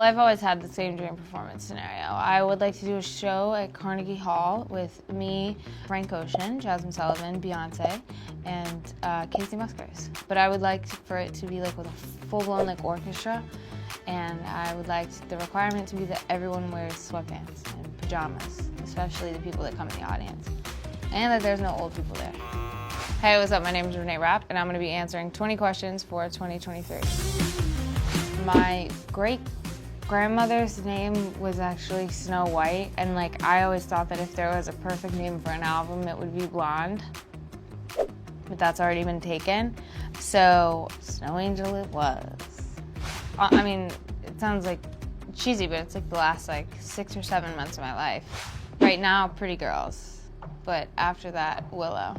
I've always had the same dream performance scenario. I would like to do a show at Carnegie Hall with me, Frank Ocean, Jasmine Sullivan, Beyonce, and Casey Musgraves. But I would like for it to be like with a full-blown like orchestra, and I would like the requirement to be that everyone wears sweatpants and pajamas, especially the people that come in the audience, and that there's no old people there. Hey, what's up? My name is Reneé Rapp, and I'm going to be answering 20 questions for 2023. My great-grandmother's name was actually Snow White, and like I always thought that if there was a perfect name for an album, it would be Blonde, but that's already been taken. So Snow Angel it was. I mean, it sounds like cheesy, but it's like the last like 6 or 7 months of my life. Right now, Pretty Girls, but after that, Willow.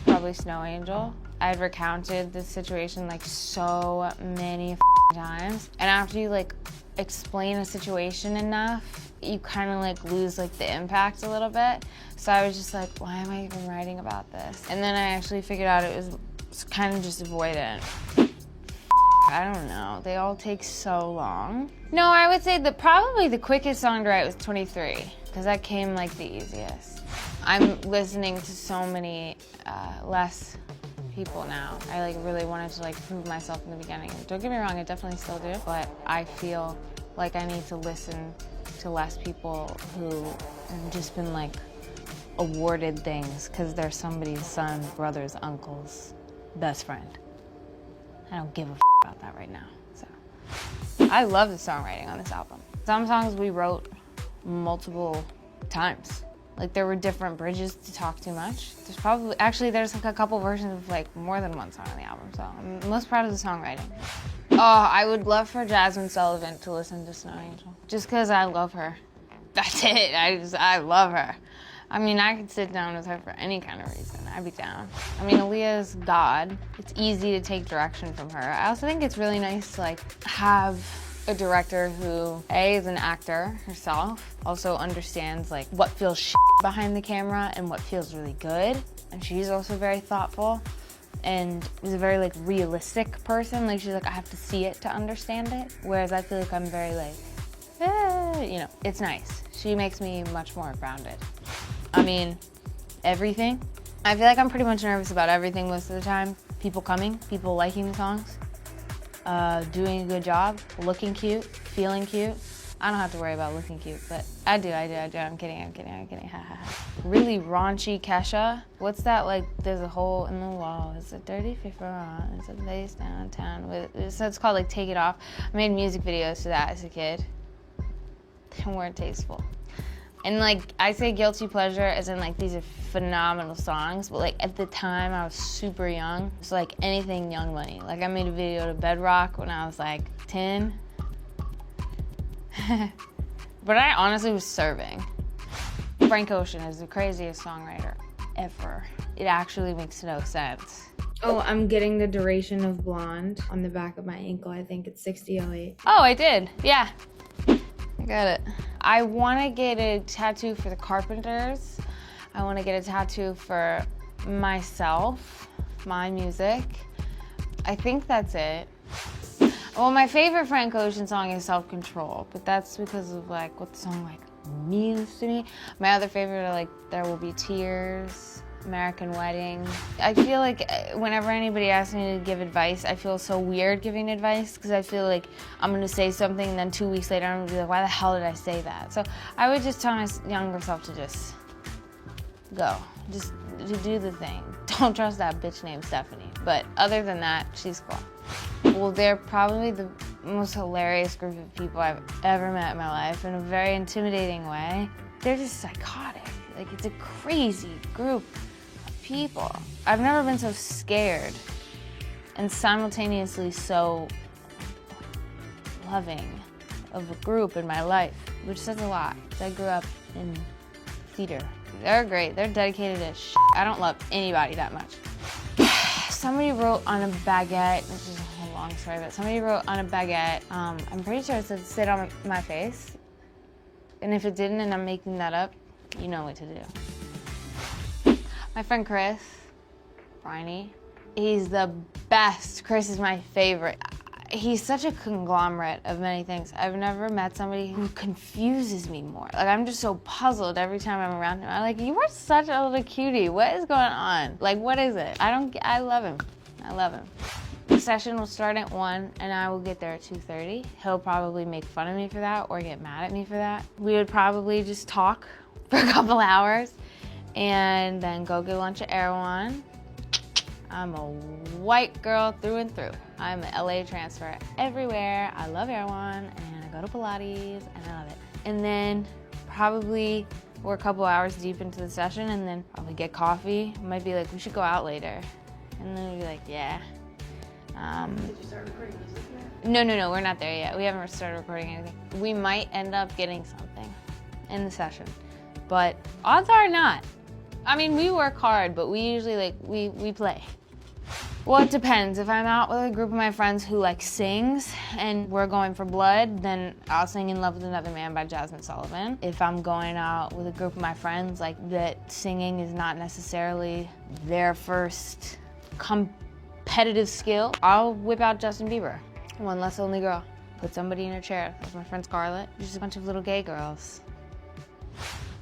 Probably Snow Angel. I had recounted this situation like so many times, and after you like explain a situation enough, you kind of like lose like the impact a little bit. So I was just like, why am I even writing about this? And then I actually figured out it was kind of just avoidant. I don't know, they all take so long. No, I would say that probably the quickest song to write was 23, because that came like the easiest. I'm listening to so many less people now. I like really wanted to like prove myself in the beginning. Don't get me wrong, I definitely still do, but I feel like I need to listen to less people who have just been like awarded things because they're somebody's son, brother's, uncle's best friend. I don't give a about that right now. So I love the songwriting on this album. Some songs we wrote multiple times. Like there were different bridges to Talk Too Much. There's like a couple versions of like more than one song on the album, so I'm most proud of the songwriting. Oh, I would love for Jasmine Sullivan to listen to Snow Angel. Just because I love her. That's it, I love her. I mean, I could sit down with her for any kind of reason. I'd be down. I mean, Aaliyah's God. It's easy to take direction from her. I also think it's really nice to like have a director who, A, is an actor herself, also understands like what feels behind the camera and what feels really good. And she's also very thoughtful and is a very like realistic person. Like she's like, I have to see it to understand it. Whereas I feel like I'm very like, you know, it's nice. She makes me much more grounded. I mean, everything. I feel like I'm pretty much nervous about everything most of the time. People coming, people liking the songs. Doing a good job, looking cute, feeling cute. I don't have to worry about looking cute, but I do. I'm kidding, ha ha ha. Really raunchy Kesha. What's that like, there's a hole in the wall, it's a dirty FIFA, it's a place downtown. So it's called like Take It Off. I made music videos to that as a kid. They weren't tasteful. And like, I say guilty pleasure as in like, these are phenomenal songs, but like at the time I was super young. It's like anything Young Money. Like I made a video to Bedrock when I was like 10. But I honestly was serving. Frank Ocean is the craziest songwriter ever. It actually makes no sense. Oh, I'm getting the duration of Blonde on the back of my ankle. I think it's 6008. Oh, I did, yeah. I got it. I want to get a tattoo for the Carpenters. I want to get a tattoo for myself, my music. I think that's it. Well, my favorite Frank Ocean song is Self-Control, but that's because of like what the song like means to me. My other favorite are like There Will Be Tears, American Wedding. I feel like whenever anybody asks me to give advice, I feel so weird giving advice because I feel like I'm gonna say something and then 2 weeks later I'm gonna be like, why the hell did I say that? So I would just tell my younger self to just go, just to do the thing. Don't trust that bitch named Stephanie. But other than that, she's cool. Well, they're probably the most hilarious group of people I've ever met in my life in a very intimidating way. They're just psychotic. Like, it's a crazy group of people. I've never been so scared and simultaneously so loving of a group in my life, which says a lot. I grew up in theater. They're great, they're dedicated as shit. I don't love anybody that much. Somebody wrote on a baguette, which is a long story, but somebody wrote on a baguette, I'm pretty sure it said sit on my face. And if it didn't and I'm making that up, you know what to do. My friend Chris, Briney, he's the best. Chris is my favorite. He's such a conglomerate of many things. I've never met somebody who confuses me more. Like, I'm just so puzzled every time I'm around him. I'm like, you are such a little cutie. What is going on? Like, what is it? I love him. I love him. The session will start at 1 and I will get there at 2:30. He'll probably make fun of me for that or get mad at me for that. We would probably just talk for a couple hours and then go get lunch at Erewhon. I'm a white girl through and through. I'm an LA transfer everywhere. I love Erewhon and I go to Pilates and I love it. And then probably we're a couple hours deep into the session and then probably get coffee. Might be like, we should go out later. And then we'd be like, yeah. Did you start recording music yet? No, we're not there yet. We haven't started recording anything. We might end up getting something in the session, but odds are not. I mean, we work hard, but we usually we play. Well, it depends. If I'm out with a group of my friends who sings and we're going for blood, then I'll sing In Love with Another Man by Jasmine Sullivan. If I'm going out with a group of my friends that singing is not necessarily their first competitive skill, I'll whip out Justin Bieber. One Less Lonely Girl. Put somebody in a chair. That's my friend Scarlett. Just a bunch of little gay girls.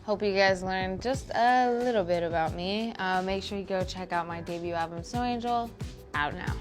Hope you guys learned just a little bit about me. Make sure you go check out my debut album, Snow Angel, out now.